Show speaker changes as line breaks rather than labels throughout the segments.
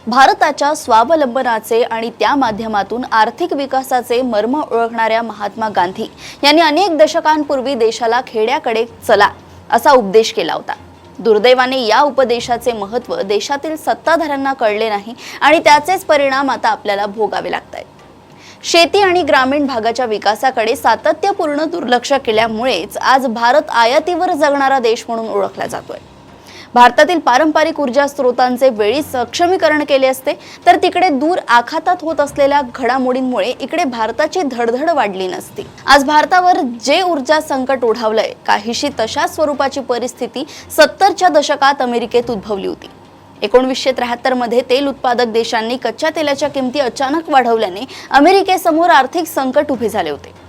भारताच्या स्वावलंबनाचे आणि त्या माध्यमातून आर्थिक विकासाचे मर्म ओळखणाऱ्या महात्मा गांधी यांनी अनेक दशकांपूर्वी देशाला खेड्याकडे चला असा उपदेश केला होता। दुर्दैवाने या उपदेशाचे महत्त्व देशातील सत्ताधाऱ्यांना कळले नाही आणि त्याचेच परिणाम आता आपल्याला भोगावे लागतात। शेती आणि ग्रामीण भागाच्या विकासाकडे सातत्यपूर्ण दुर्लक्ष केल्यामुळेच आज भारत आयातीवर जगणारा देश म्हणून ओळखला जातोय। भारतातील पारंपरिक ऊर्जा स्रोतांचे वेळीच सक्षमीकरण केले असते तर तिकडे दूर आखातात होत असलेल्या घडामोडींमुळे इकडे भारताची धडधड वाढली नसती। आज भारतावर जे ऊर्जा संकट ओढावलंय काहीशी तशा स्वरूपाची परिस्थिती 70च्या दशकात अमेरिकेत उद्भवली होती। 1973 मध्ये तेल उत्पादक देशांनी कच्च्या तेलाच्या किमती अचानक वाढवल्याने अमेरिकेसमोर आर्थिक संकट उभे झाले होते।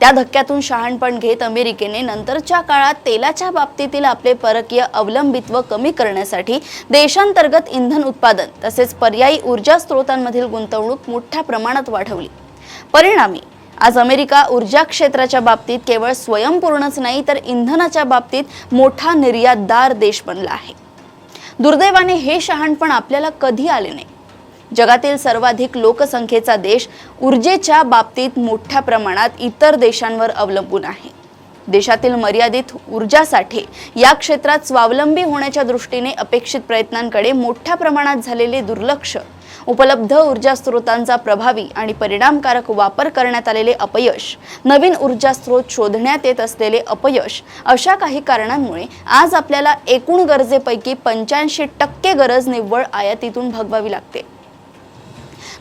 त्या धक्क्यातून शहाणपण घेत अमेरिकेने नंतरच्या काळात तेलाच्या बाबतीतील आपले परकीय अवलंबित्व कमी करण्यासाठी देशांतर्गत इंधन उत्पादन तसेच पर्यायी ऊर्जा स्रोतांमधील गुंतवणूक मोठ्या प्रमाणात वाढवली। परिणामी आज अमेरिका ऊर्जा क्षेत्राच्या बाबतीत केवळ स्वयंपूर्णच नाही तर इंधनाच्या बाबतीत मोठा निर्यातदार देश बनला आहे। दुर्दैवाने हे शहाणपण आपल्याला कधी आले नाही। जगातील सर्वाधिक लोकसंख्येचा देश ऊर्जेच्या बाबतीत मोठ्या प्रमाणात इतर देशांवर अवलंबून आहे। देशातील मर्यादित ऊर्जासाठे या क्षेत्रात स्वावलंबी होण्याच्या दृष्टीने अपेक्षित प्रयत्नांकडे मोठ्या प्रमाणात झालेले दुर्लक्ष, उपलब्ध ऊर्जा स्रोतांचा प्रभावी आणि परिणामकारक वापर करण्यात आलेले अपयश, नवीन ऊर्जा स्रोत शोधण्यात येत असलेले अपयश अशा काही कारणांमुळे आज आपल्याला एकूण गरजेपैकी 85% गरज निव्वळ आयातीतून भागवावी लागते।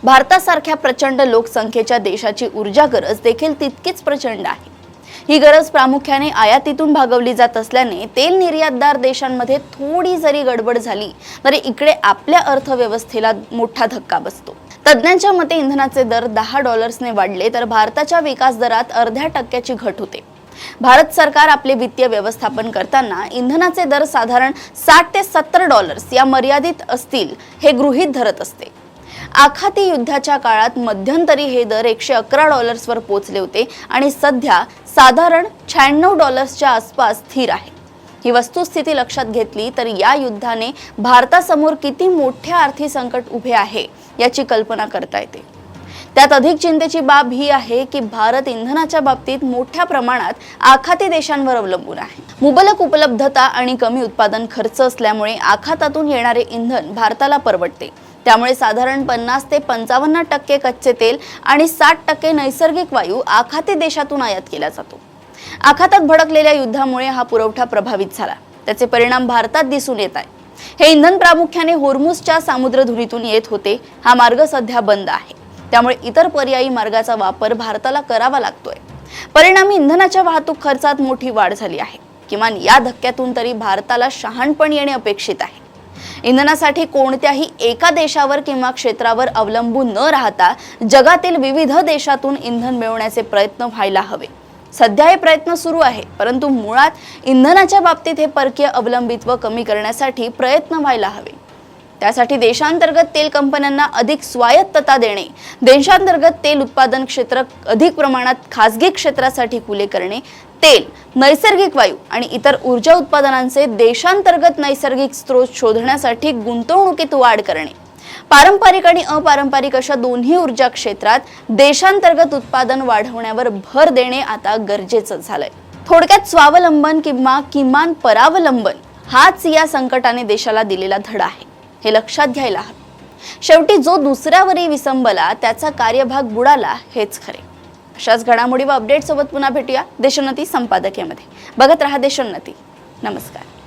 भारतासारख्या प्रचंड लोकसंख्येच्या देशाची ऊर्जा गरज देखील तितकीच प्रचंड आहे। ही गरज प्रामुख्याने आयातीतून भागवली जात असल्याने तेल निर्यातदार देशांमध्ये थोडी जरी गडबड झाली तरी इकडे आपल्या अर्थव्यवस्थेला मोठा धक्का बसतो। तज्ञांच्या मते इंधनाचे दर $10ने वाढले तर भारताच्या विकास दरात अर्ध्या टक्क्याची घट होते। भारत सरकार आपले वित्तीय व्यवस्थापन करताना इंधनाचे दर साधारण $60 ते $70 या मर्यादित असतील हे गृहीत धरत असते। आखाती युद्धाच्या काळात मध्यंतरी हे दर $111 वर पोहोचले होते आणि सध्या साधारण $96च्या आसपास स्थिर आहे। ही वस्तुस्थिती लक्षात घेतली तर या युद्धाने भारतासमोर किती मोठे आर्थिक संकट उभे आहे याची कल्पना करता येते। त्यात अधिक चिंतेची बाब ही आहे की भारत इंधनाच्या बाबतीत मोठ्या प्रमाणात आखाती देशांवर अवलंबून आहे। मुबलक उपलब्धता आणि कमी उत्पादन खर्च असल्यामुळे आखातातून येणारे इंधन भारताला परवडते। त्यामुळे साधारण 50 ते 55% कच्चे तेल आणि 60% नैसर्गिक वायू आखाती देशातून आयात केला जातो। आखातात भडकलेल्या युद्धामुळे हा पुरवठा प्रभावित झाला। त्याचे परिणाम भारतात दिसून येत आहेत। हे इंधन प्रामुख्याने होर्मुझच्या सामुद्रधुनीतून येत होते। हा मार्ग सध्या बंद आहे। त्यामुळे इतर पर्यायी मार्गाचा वापर भारताला करावा लागतोय। परिणामी इंधनाच्या वाहतूक खर्चात मोठी वाढ झाली आहे। किमान या धक्क्यातून तरी भारताला शहाणपण येणे अपेक्षित आहे। इंधनासाठी कोणत्याही एका देशावर किंवा क्षेत्रावर अवलंबून न राहता जगातील विविध देशातून इंधन मिळवण्याचे प्रयत्न व्हायला हवे। सध्या हे प्रयत्न सुरू आहे, परंतु मुळात इंधनाच्या बाबतीत हे परकीय अवलंबित्व कमी करण्यासाठी प्रयत्न व्हायला हवे। त्यासाठी देशांतर्गत तेल कंपन्यांना अधिक स्वायत्तता देणे, देशांतर्गत तेल उत्पादन क्षेत्र अधिक प्रमाणात खासगी क्षेत्रासाठी खुले करणे, तेल, नैसर्गिक वायू आणि इतर ऊर्जा उत्पादनांचे देशांतर्गत नैसर्गिक स्रोत शोधण्यासाठी गुंतवणुकीत वाढ करणे, पारंपरिक आणि अपारंपरिक अशा दोन्ही ऊर्जा क्षेत्रात देशांतर्गत उत्पादन वाढवण्यावर भर देणे आता गरजेचं झालंय। थोडक्यात स्वावलंबन किंवा किमान परावलंबन हाच या संकटाने देशाला दिलेला धडा आहे, हे लक्षात घ्यायला हवं। शेवटी जो दुसऱ्यावरही विसंबला त्याचा कार्यभाग बुडाला हेच खरे। अशाच घडामोडी व अपडेट सोबत पुन्हा भेटूया देशोन्नती संपादकीयमध्ये। बघत रहा देशोन्नती। नमस्कार।